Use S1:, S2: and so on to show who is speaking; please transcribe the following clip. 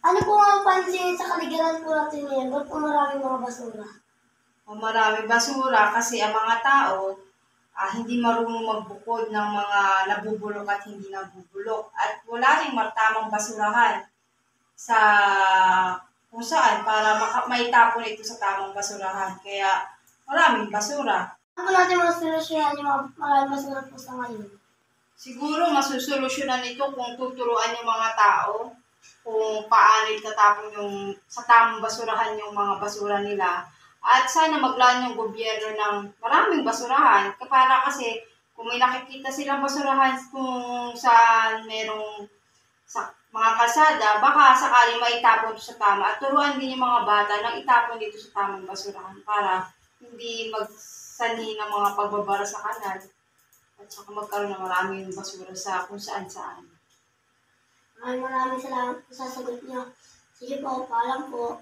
S1: Ano po ang pansin sa kaligiran po natin ngayon? Ba't po maraming mga basura?
S2: Maraming basura kasi ang mga tao hindi marunong magbukod ng mga nabubulok at hindi nabubulok. At wala rin tamang basurahan sa kung saan para maitapon ito sa tamang basurahan. Kaya maraming basura.
S1: Ano po natin masolusyonan yung mga maraming basura po sa ngayon?
S2: Siguro masusolusyonan ito kung tuturuan yung mga tao kung paano itatapon yung sa tamang basurahan yung mga basura nila. At sana maglaan yung gobyerno ng maraming basurahan. Para kasi kung may nakikita silang basurahan kung saan merong sa mga kalsada, baka sakali maitapon sa tama. At turuan din yung mga bata na itapon dito sa tamang basurahan para hindi magsanhi ng mga pagbabara sa kanal. At saka magkaroon ng maraming basura sa kung saan-saan.
S1: Maraming salamat po sa sagot niyo. Sige po, paalam po.